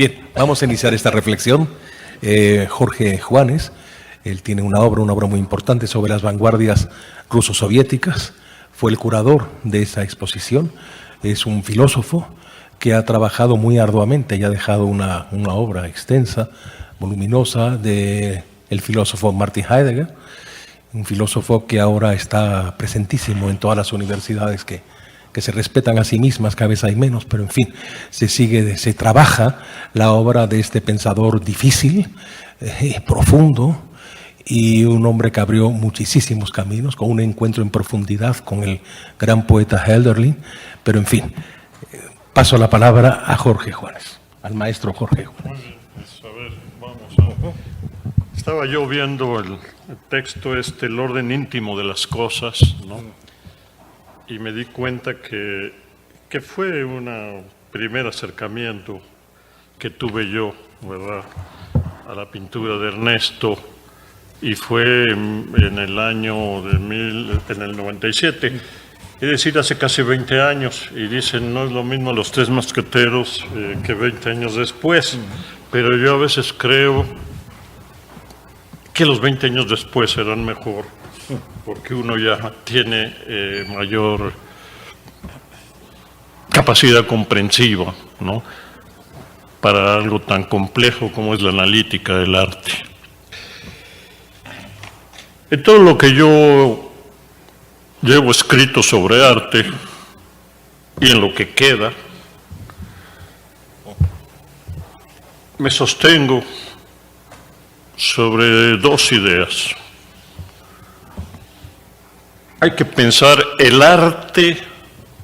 Bien, vamos a iniciar esta reflexión. Jorge Juanes, él tiene una obra muy importante sobre las vanguardias ruso-soviéticas. Fue el curador de esa exposición. Es un filósofo que ha trabajado muy arduamente y ha dejado una obra extensa, voluminosa, del filósofo Martin Heidegger, un filósofo que ahora está presentísimo en todas las universidades que se respetan a sí mismas, cada vez hay menos, pero en fin, se trabaja la obra de este pensador difícil, profundo, y un hombre que abrió muchísimos caminos, con un encuentro en profundidad con el gran poeta Hölderlin, pero en fin, paso la palabra a Jorge Juanes, al maestro Jorge Juanes. Muy bien, pues a ver, vamos a... Estaba yo viendo el texto el orden íntimo de las cosas, ¿no? Y me di cuenta que fue un primer acercamiento que tuve yo, ¿verdad?, a la pintura de Ernesto, y fue en el año en el 97, es decir, hace casi 20 años, y dicen, no es lo mismo Los Tres Mosqueteros que 20 años después, pero yo a veces creo que los 20 años después serán mejor, porque uno ya tiene mayor capacidad comprensiva, ¿no?, para algo tan complejo como es la analítica del arte. En todo lo que yo llevo escrito sobre arte y en lo que queda, me sostengo sobre dos ideas. Hay que pensar el arte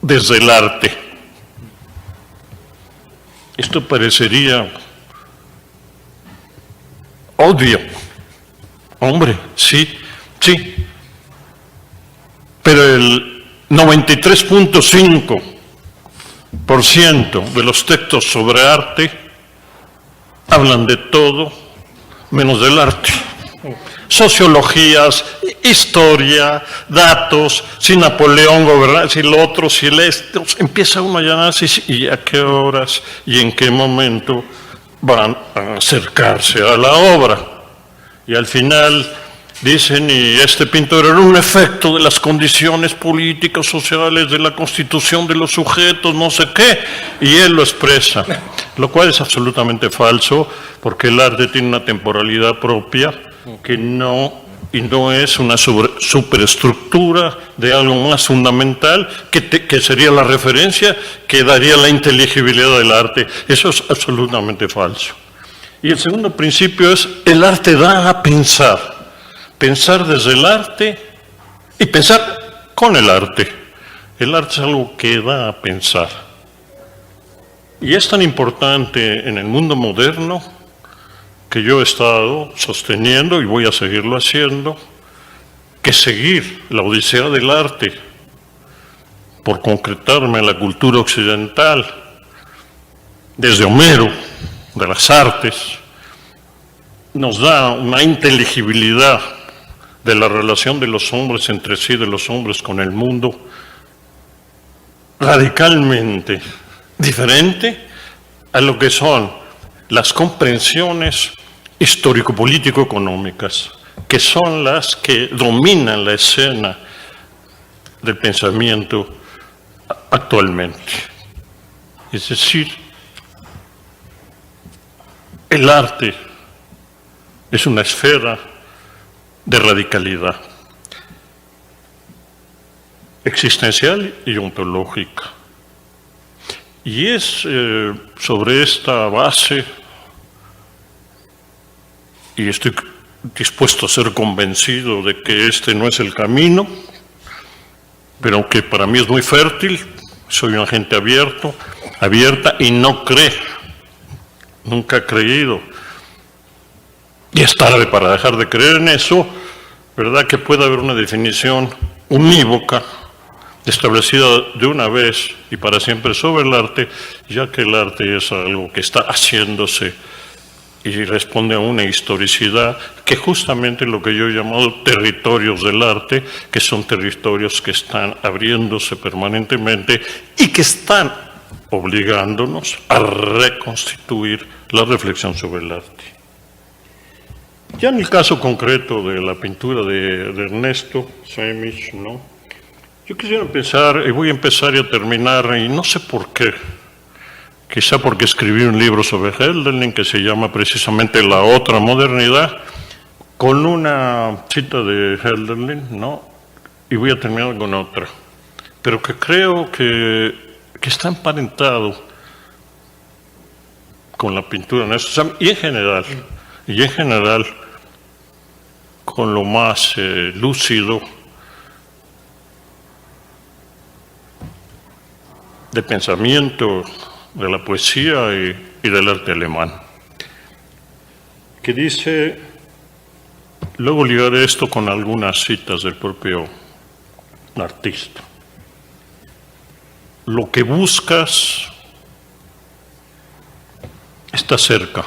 desde el arte. Esto parecería obvio. Hombre, sí. Pero el 93.5% de los textos sobre arte hablan de todo menos del arte. Sociologías, historia, datos, si Napoleón gobernaba, si el otro, si el este, empieza uno a llenarse y a qué horas y en qué momento van a acercarse a la obra. Y al final dicen, y este pintor era un efecto de las condiciones políticas, sociales, de la constitución de los sujetos, no sé qué, y él lo expresa, lo cual es absolutamente falso, porque el arte tiene una temporalidad propia que no es una superestructura de algo más fundamental que sería la referencia que daría la inteligibilidad del arte. Eso es absolutamente falso. Y el segundo principio es, el arte da a pensar desde el arte y pensar con el arte. El arte es algo que da a pensar. Y es tan importante en el mundo moderno que yo he estado sosteniendo y voy a seguirlo haciendo, que seguir la odisea del arte, por concretarme en la cultura occidental, desde Homero, de las artes, nos da una inteligibilidad de la relación de los hombres entre sí, de los hombres con el mundo, radicalmente diferente a lo que son las comprensiones histórico-político-económicas, que son las que dominan la escena del pensamiento actualmente. Es decir, el arte es una esfera de radicalidad existencial y ontológica. Y es sobre esta base, y estoy dispuesto a ser convencido de que este no es el camino, pero que para mí es muy fértil, soy una gente abierta y no nunca he creído, y es tarde para dejar de creer en eso, ¿verdad?, que pueda haber una definición unívoca, establecida de una vez y para siempre sobre el arte, ya que el arte es algo que está haciéndose y responde a una historicidad que justamente lo que yo he llamado territorios del arte, que son territorios que están abriéndose permanentemente y que están obligándonos a reconstituir la reflexión sobre el arte. Ya en el caso concreto de la pintura de Ernesto Sáenz, ¿no? Yo quisiera empezar, y voy a empezar y a terminar, y no sé por qué, quizá porque escribí un libro sobre Hölderlin que se llama precisamente La otra modernidad, con una cita de Hölderlin, ¿no? Y voy a terminar con otra, pero que creo que está emparentado con la pintura de Ernesto Sáenz, y en general, con lo más lúcido de pensamiento de la poesía y del arte alemán, que dice, luego ligaré esto con algunas citas del propio artista: lo que buscas está cerca,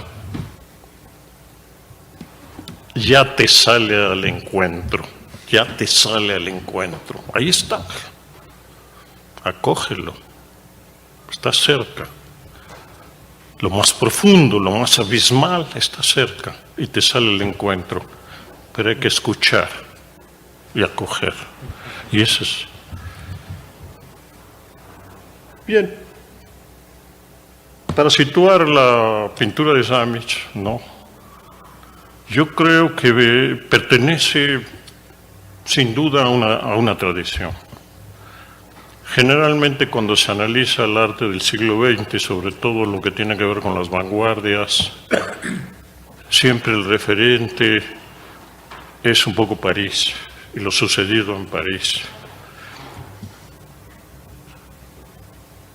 ya te sale al encuentro, ahí está, acógelo, está cerca. Lo más profundo, lo más abismal está cerca y te sale el encuentro, pero hay que escuchar y acoger. Y eso es. Bien, para situar la pintura de Sáenz, ¿no? Yo creo que pertenece sin duda a una tradición. Generalmente cuando se analiza el arte del siglo XX, sobre todo lo que tiene que ver con las vanguardias, siempre el referente es un poco París y lo sucedido en París.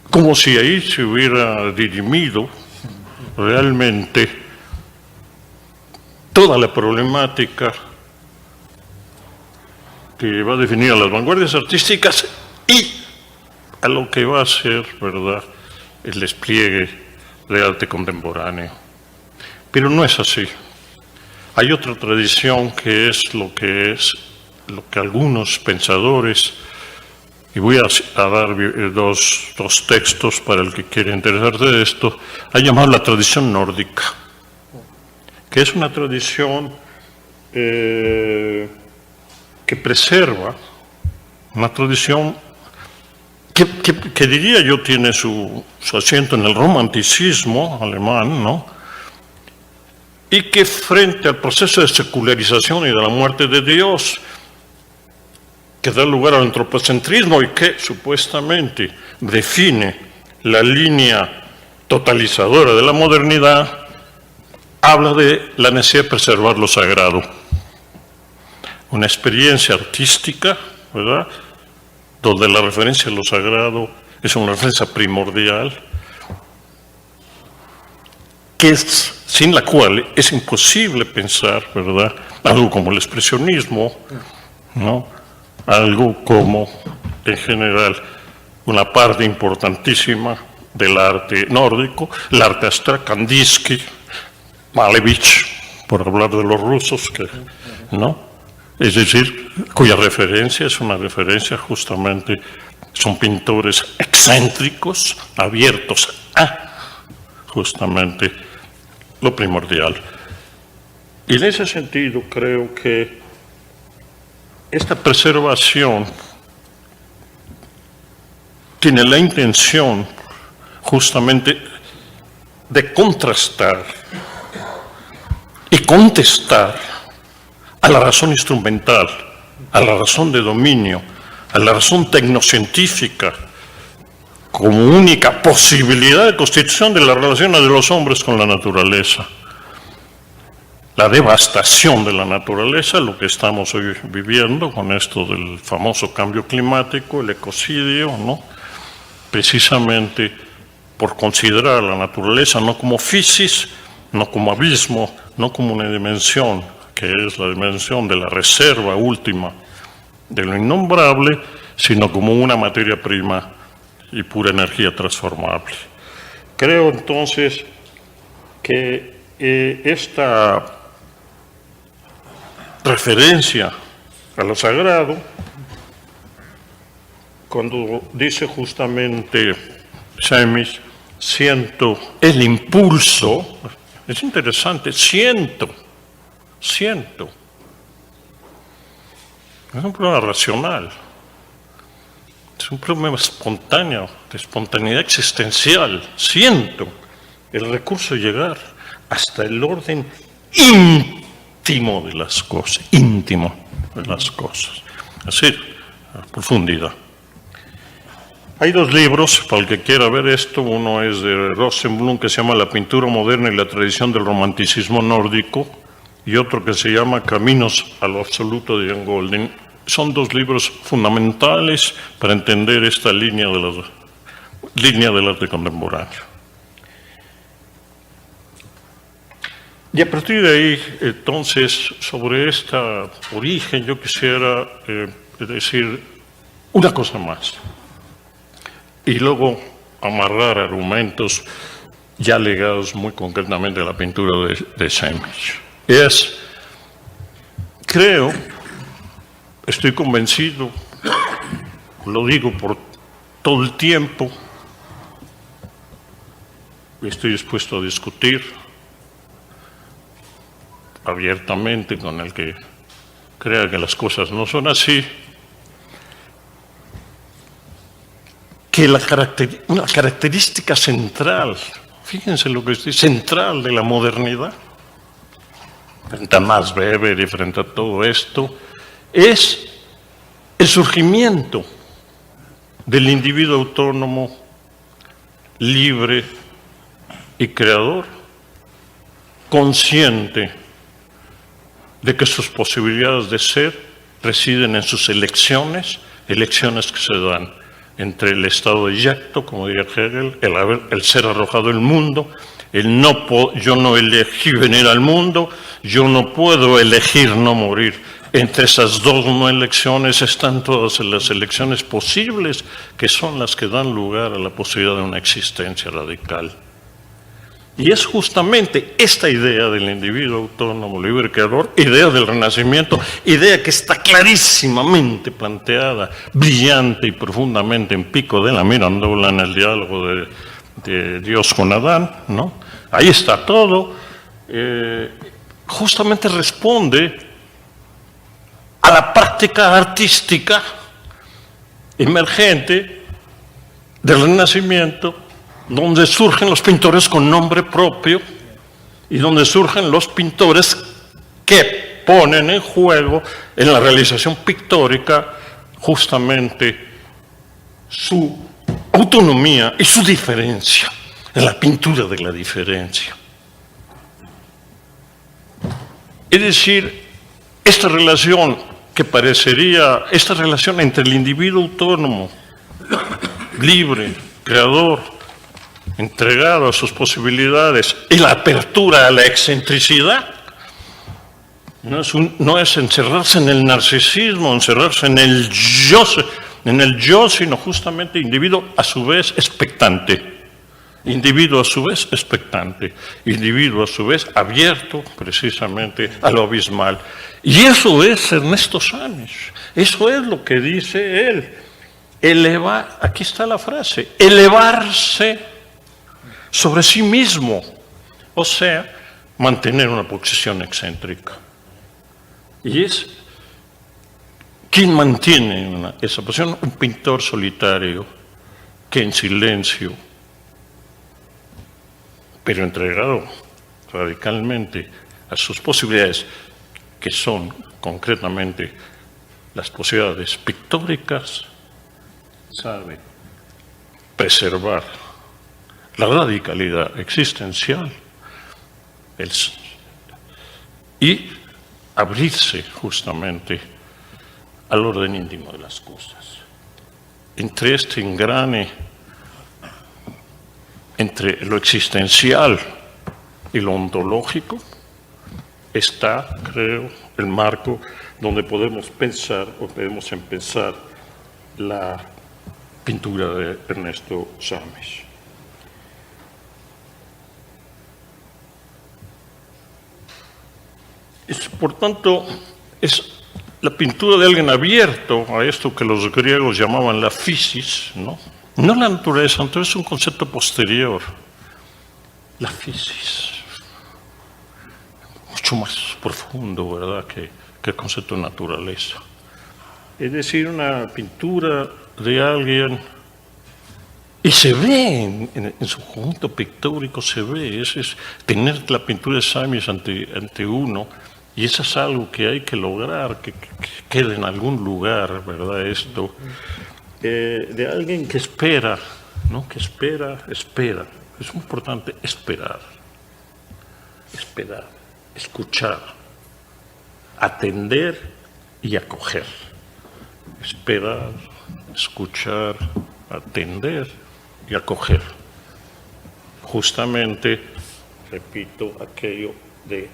Como si ahí se hubiera dirimido realmente toda la problemática que va a definir a las vanguardias artísticas y a lo que va a ser, ¿verdad?, el despliegue de arte contemporáneo. Pero no es así. Hay otra tradición que es lo que algunos pensadores, y voy a dar dos textos para el que quiera interesarse de esto, han llamado la tradición nórdica, que es una tradición que preserva, una tradición que diría yo tiene su asiento en el romanticismo alemán, ¿no? Y que frente al proceso de secularización y de la muerte de Dios, que da lugar al antropocentrismo y que supuestamente define la línea totalizadora de la modernidad, habla de la necesidad de preservar lo sagrado. Una experiencia artística, ¿verdad?, donde la referencia a lo sagrado es una referencia primordial, sin la cual es imposible pensar, ¿verdad?, algo como el expresionismo, ¿no?, algo como, en general, una parte importantísima del arte nórdico, el arte abstracto, Kandinsky, Malevich, por hablar de los rusos, ¿no?, es decir, cuya referencia es una referencia justamente, son pintores excéntricos, abiertos a justamente lo primordial. Y en ese sentido creo que esta preservación tiene la intención justamente de contrastar y contestar a la razón instrumental, a la razón de dominio, a la razón tecnocientífica, como única posibilidad de constitución de las relaciones de los hombres con la naturaleza. La devastación de la naturaleza, lo que estamos hoy viviendo con esto del famoso cambio climático, el ecocidio, ¿no?, precisamente por considerar a la naturaleza no como physis, no como abismo, no como una dimensión, que es la dimensión de la reserva última de lo innombrable, sino como una materia prima y pura energía transformable. Creo entonces que esta referencia a lo sagrado, cuando dice justamente Sáenz siento el impulso, es interesante, siento. Es un problema racional, es un problema espontáneo, de espontaneidad existencial. Siento el recurso de llegar hasta el orden íntimo de las cosas, es decir, a profundidad. Hay dos libros, para el que quiera ver esto, uno es de Rosenblum, que se llama La pintura moderna y la tradición del romanticismo nórdico, y otro que se llama Caminos a lo absoluto de Ian Goldin. Son dos libros fundamentales para entender esta línea del arte contemporáneo. Y a partir de ahí, entonces, sobre este origen, yo quisiera decir una cosa más. Y luego amarrar argumentos ya ligados muy concretamente a la pintura de Semic. Estoy convencido, lo digo por todo el tiempo, estoy dispuesto a discutir abiertamente con el que crea que las cosas no son así, que una característica central, fíjense lo que estoy, central de la modernidad, frente a Max Weber y frente a todo esto, es el surgimiento del individuo autónomo, libre y creador, consciente de que sus posibilidades de ser residen en sus elecciones que se dan entre el estado de yacto, como diría Hegel, el ser arrojado al mundo, yo no elegí venir al mundo, yo no puedo elegir no morir. Entre esas dos no elecciones están todas las elecciones posibles, que son las que dan lugar a la posibilidad de una existencia radical. Y es justamente esta idea del individuo autónomo, libre, creador, idea del Renacimiento, idea que está clarísimamente planteada, brillante y profundamente en Pico de la Mirandola, en el diálogo de Dios con Adán, ¿no? Ahí está todo. Justamente responde a la práctica artística emergente del Renacimiento, donde surgen los pintores con nombre propio y donde surgen los pintores que ponen en juego en la realización pictórica justamente su autonomía y su diferencia, en la pintura de la diferencia. Es decir, esta relación entre el individuo autónomo, libre, creador, entregado a sus posibilidades y la apertura a la excentricidad, no es encerrarse en el narcisismo, encerrarse en el yo, sino justamente individuo a su vez expectante, individuo a su vez abierto precisamente a lo abismal. Y eso es Ernesto Sámez, eso es lo que dice él. Aquí está la frase, elevarse sobre sí mismo, o sea, mantener una posición excéntrica. Y es quien mantiene esa posición, un pintor solitario que en silencio, pero entregado radicalmente a sus posibilidades, que son concretamente las posibilidades pictóricas, sabe preservar la radicalidad existencial y abrirse justamente al orden íntimo de las cosas. Entre este engrane, entre lo existencial y lo ontológico, está, creo, el marco donde podemos pensar o podemos empezar la pintura de Ernesto Sámez. Por tanto, es la pintura de alguien abierto a esto que los griegos llamaban la physis, ¿no? No la naturaleza, entonces es un concepto posterior. La física, mucho más profundo, ¿verdad?, que el concepto de naturaleza. Es decir, una pintura de alguien, y se ve en su conjunto pictórico, se ve, es tener la pintura de Samios ante uno, y eso es algo que hay que lograr, que quede en algún lugar, ¿verdad?, esto, de alguien que espera, ¿no?, que espera. Es muy importante esperar, escuchar, atender y acoger. Esperar, escuchar, atender y acoger. Justamente, repito, aquello de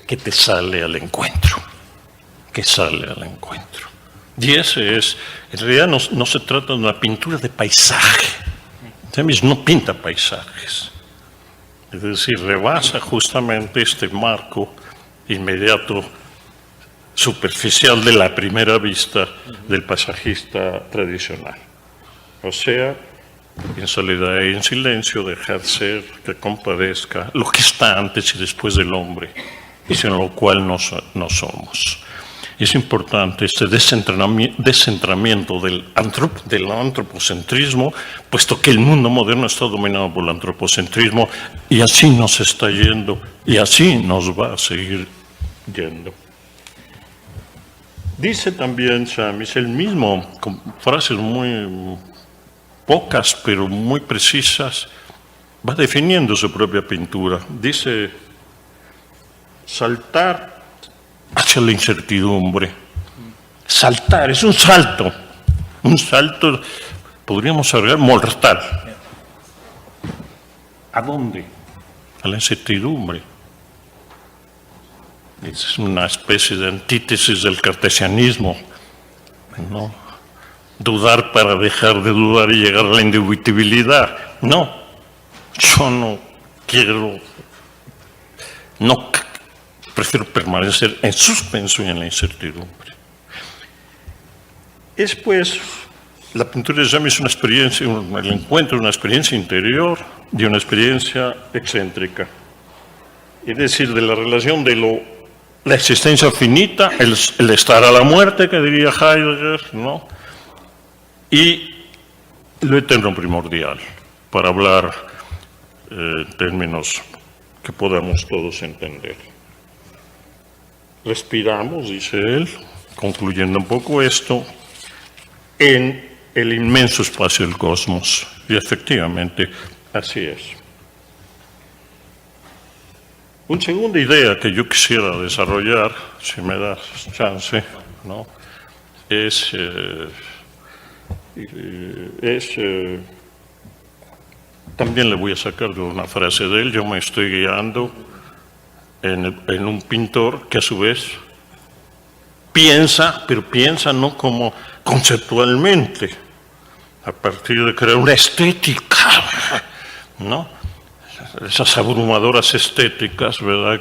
que te sale al encuentro, que sale al encuentro. Y ese es, en realidad no se trata de una pintura de paisaje. Temis no pinta paisajes, es decir, rebasa justamente este marco inmediato, superficial de la primera vista del paisajista tradicional. O sea, en soledad y en silencio, dejar ser, que compadezca lo que está antes y después del hombre, y sin lo cual no somos. Es importante este descentramiento del antropocentrismo, puesto que el mundo moderno está dominado por el antropocentrismo, y así nos está yendo, y así nos va a seguir yendo. Dice también Samis, él mismo, con frases muy pocas, pero muy precisas, va definiendo su propia pintura. Dice, saltar hacia la incertidumbre. Saltar, es un salto, podríamos agregar, mortal. ¿A dónde? A la incertidumbre. Es una especie de antítesis del cartesianismo, ¿no? Dudar para dejar de dudar y llegar a la indubitabilidad. No, yo no quiero, prefiero permanecer en suspenso y en la incertidumbre. Es pues, la pintura de Sami es una experiencia, el encuentro de una experiencia interior y una experiencia excéntrica. Es decir, de la relación de la existencia finita, el estar a la muerte, que diría Heidegger, ¿no?, y lo eterno primordial, para hablar en términos que podamos todos entender. Respiramos, dice él, concluyendo un poco esto, en el inmenso espacio del cosmos. Y efectivamente, así es. Una segunda idea que yo quisiera desarrollar, si me das chance, ¿no?, también le voy a sacar de una frase de él. Yo me estoy guiando en un pintor que a su vez piensa, pero piensa no como conceptualmente, a partir de crear una estética, ¿no?, esas abrumadoras estéticas, ¿verdad?,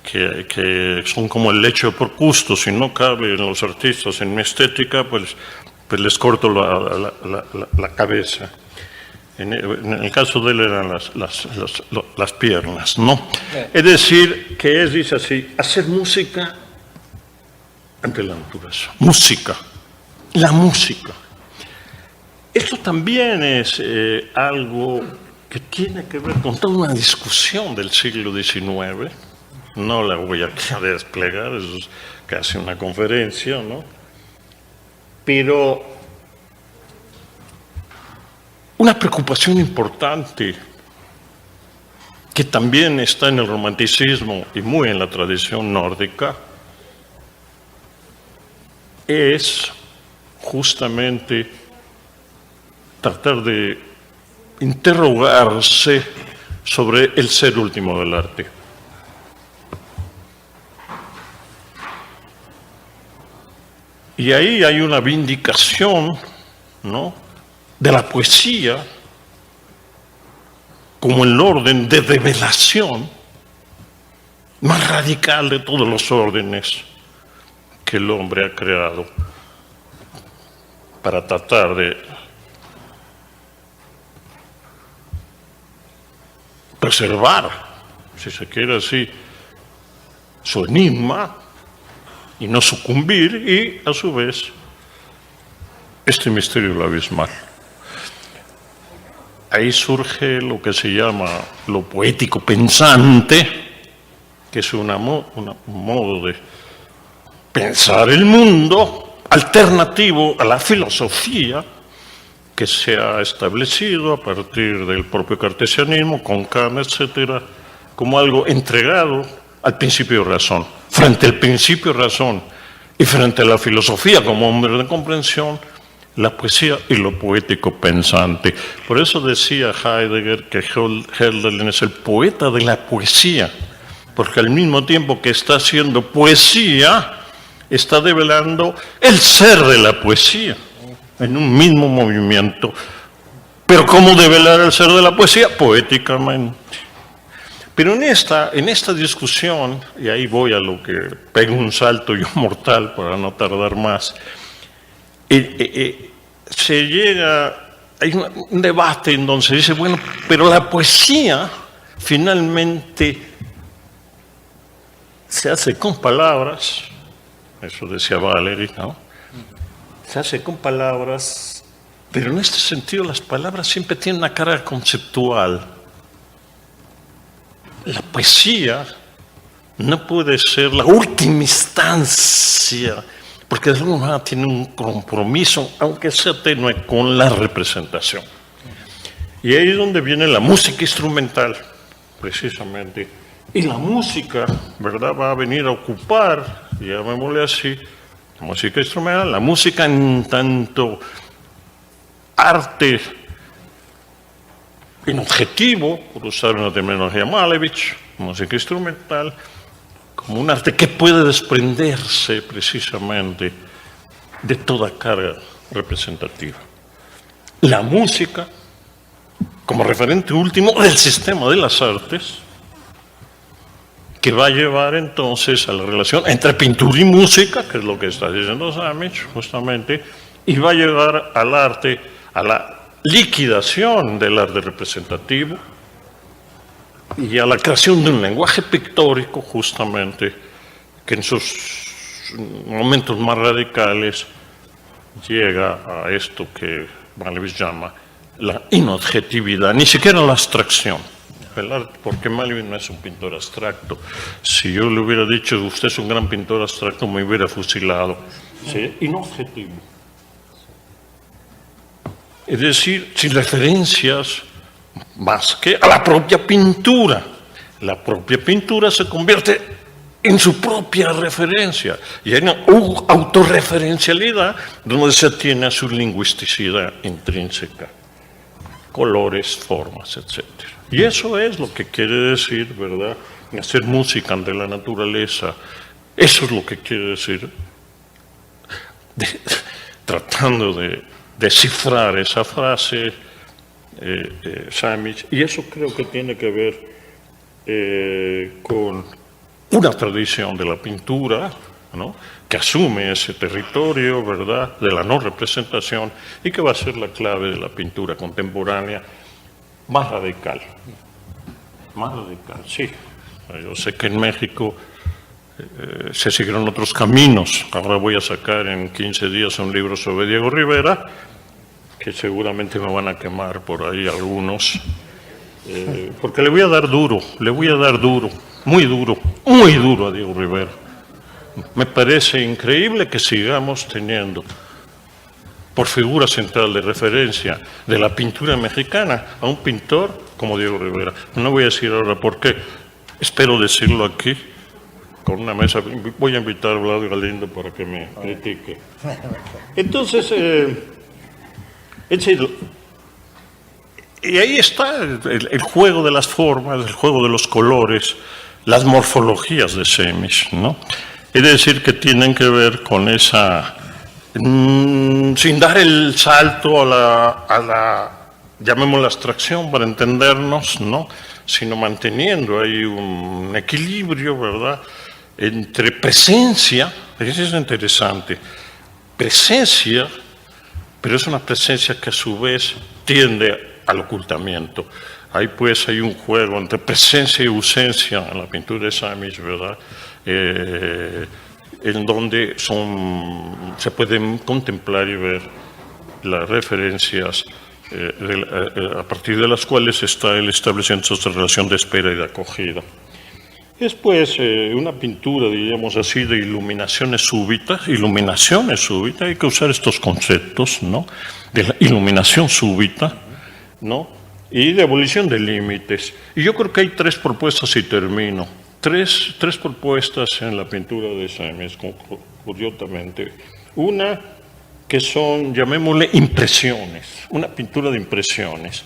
que son como el lecho por gusto. Si no cabe en los artistas en mi estética, pues les corto la cabeza. En el caso de él eran las piernas, ¿no? Es decir, que dice así, hacer música ante la naturaleza. Música, la música. Esto también es algo que tiene que ver con toda una discusión del siglo XIX. No la voy a desplegar, eso es casi una conferencia, ¿no? Pero una preocupación importante que también está en el romanticismo y muy en la tradición nórdica es justamente tratar de interrogarse sobre el ser último del arte. Y ahí hay una vindicación, ¿no?, de la poesía como el orden de revelación más radical de todos los órdenes que el hombre ha creado para tratar de preservar, si se quiere así, su enigma y no sucumbir, y a su vez este misterio del abismal. Ahí surge lo que se llama lo poético pensante, que es un modo de pensar el mundo alternativo a la filosofía que se ha establecido a partir del propio cartesianismo, con Kant, etcétera, como algo entregado al principio de razón. Frente al principio de razón y frente a la filosofía como hombre de comprensión, la poesía y lo poético pensante. Por eso decía Heidegger que Hölderlin es el poeta de la poesía, porque al mismo tiempo que está haciendo poesía, está develando el ser de la poesía en un mismo movimiento. Pero ¿cómo develar el ser de la poesía? Poéticamente. Pero en esta discusión, y ahí voy a lo que pego un salto yo mortal para no tardar más, se llega, hay un debate en donde se dice, bueno, pero la poesía finalmente se hace con palabras, eso decía Valéry, ¿no? Se hace con palabras, pero en este sentido las palabras siempre tienen una carga conceptual. La poesía no puede ser la última instancia, porque de alguna manera tiene un compromiso, aunque sea tenue, con la representación. Y ahí es donde viene la música instrumental, precisamente. Y la música, ¿verdad?, va a venir a ocupar, llamémosle así, la música instrumental, la música en tanto arte en objetivo, por usar una terminología Malevich, música instrumental, como un arte que puede desprenderse precisamente de toda carga representativa. La música, como referente último del sistema de las artes, que va a llevar entonces a la relación entre pintura y música, que es lo que está diciendo Samish, justamente, y va a llevar al arte, a la liquidación del arte representativo y a la creación de un lenguaje pictórico, justamente, que en sus momentos más radicales llega a esto que Malevich llama la inobjetividad, ni siquiera la abstracción. Porque Malevich no es un pintor abstracto. Si yo le hubiera dicho, usted es un gran pintor abstracto, me hubiera fusilado. ¿Sí? Inobjetivo. Es decir, sin referencias más que a la propia pintura. La propia pintura se convierte en su propia referencia y hay una autorreferencialidad donde se atiene a su lingüisticidad intrínseca, colores, formas, etc. Y eso es lo que quiere decir, ¿verdad?, hacer música ante la naturaleza. Eso es lo que quiere decir, tratando de descifrar esa frase, Samish, y eso creo que tiene que ver con una tradición de la pintura, ¿no?, que asume ese territorio, ¿verdad?, de la no representación y que va a ser la clave de la pintura contemporánea más radical. Más radical, sí. Yo sé que en México se siguieron otros caminos. Ahora voy a sacar en 15 días un libro sobre Diego Rivera, que seguramente me van a quemar por ahí algunos, porque le voy a dar duro, muy duro a Diego Rivera. Me parece increíble que sigamos teniendo por figura central de referencia de la pintura mexicana a un pintor como Diego Rivera. No voy a decir ahora por qué, espero decirlo aquí, con una mesa. Voy a invitar a Vlado Galindo para que me critique. Entonces, y ahí está el juego de las formas, el juego de los colores, las morfologías de Samish, ¿no? Es decir, que tienen que ver con esa, sin dar el salto a la llamémosla abstracción para entendernos, ¿no?, sino manteniendo ahí un equilibrio, ¿verdad?, entre presencia, eso es interesante, presencia, pero es una presencia que a su vez tiende al ocultamiento. hay un juego entre presencia y ausencia en la pintura de Samish, ¿verdad? En donde se pueden contemplar y ver las referencias a partir de las cuales está el establecimiento de relación de espera y de acogida. Es pues una pintura, diríamos así, de iluminaciones súbitas, hay que usar estos conceptos, ¿no? De la iluminación súbita, ¿no? Y de abolición de límites. Y yo creo que hay tres propuestas y termino. Tres propuestas en la pintura de Samish, curiosamente. Una que son, llamémosle, impresiones, una pintura de impresiones.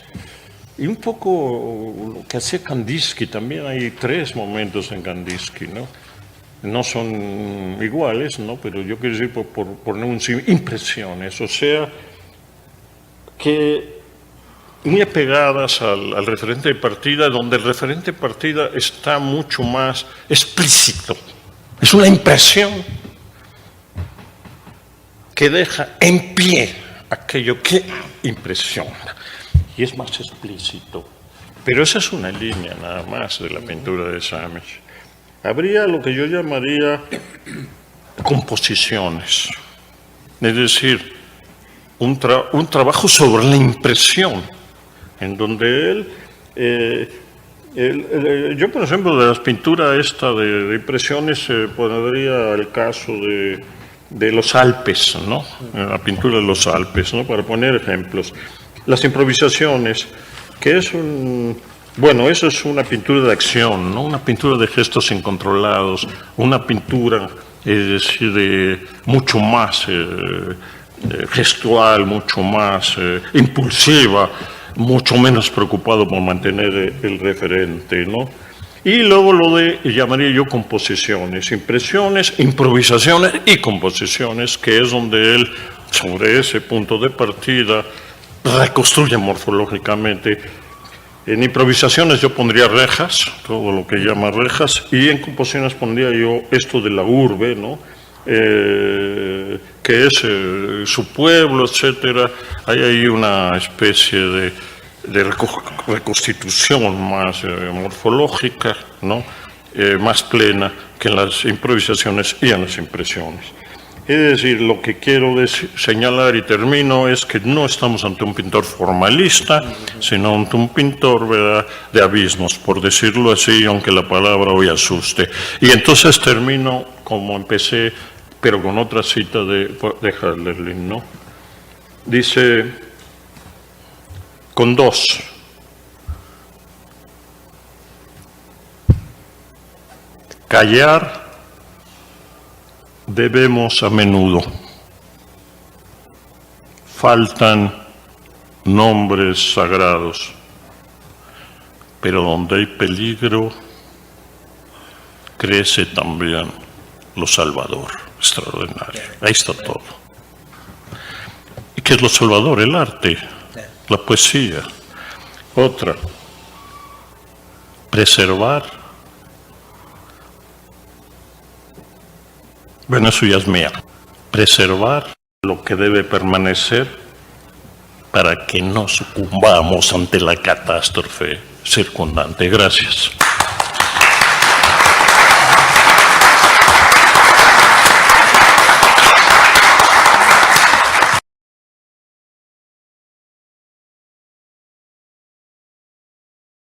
Y un poco lo que hacía Kandinsky, también hay tres momentos en Kandinsky, ¿no? No son iguales, ¿no? Pero yo quiero decir, por poner un impresiones, o sea, que muy apegadas al referente de partida, donde el referente de partida está mucho más explícito. Es una impresión que deja en pie aquello que impresiona y es más explícito. Pero esa es una línea nada más de la pintura de Samish. Habría lo que yo llamaría composiciones, es decir, un trabajo sobre la impresión, en donde yo, por ejemplo, de las pinturas de impresiones, pondría el caso de los Alpes, ¿no? La pintura de los Alpes, ¿no? Para poner ejemplos. Las improvisaciones, que es bueno, eso es una pintura de acción, ¿no? Una pintura de gestos incontrolados, una pintura, es decir, mucho más gestual, mucho más impulsiva, mucho menos preocupado por mantener el referente, ¿no? Y luego llamaría yo composiciones, impresiones, improvisaciones y composiciones, que es donde él, sobre ese punto de partida, reconstruye morfológicamente. En improvisaciones yo pondría rejas, todo lo que llama rejas, y en composiciones pondría yo esto de la urbe, ¿no? Que es su pueblo, etcétera. Hay ahí una especie de reconstitución más morfológica, ¿no? Más plena que en las improvisaciones y en las impresiones. Es decir, lo que quiero señalar y termino es que no estamos ante un pintor formalista, sino ante un pintor, ¿verdad?, de abismos, por decirlo así, aunque la palabra hoy asuste. Y entonces termino como empecé, pero con otra cita de Hölderlin, ¿no? Dice, con dos: callar debemos a menudo. Faltan nombres sagrados, pero donde hay peligro, crece también lo salvador. Extraordinario. Ahí está todo. ¿Y qué es lo salvador? El arte, la poesía. Otra, preservar. Bueno, eso ya es mía. Preservar lo que debe permanecer para que no sucumbamos ante la catástrofe circundante. Gracias.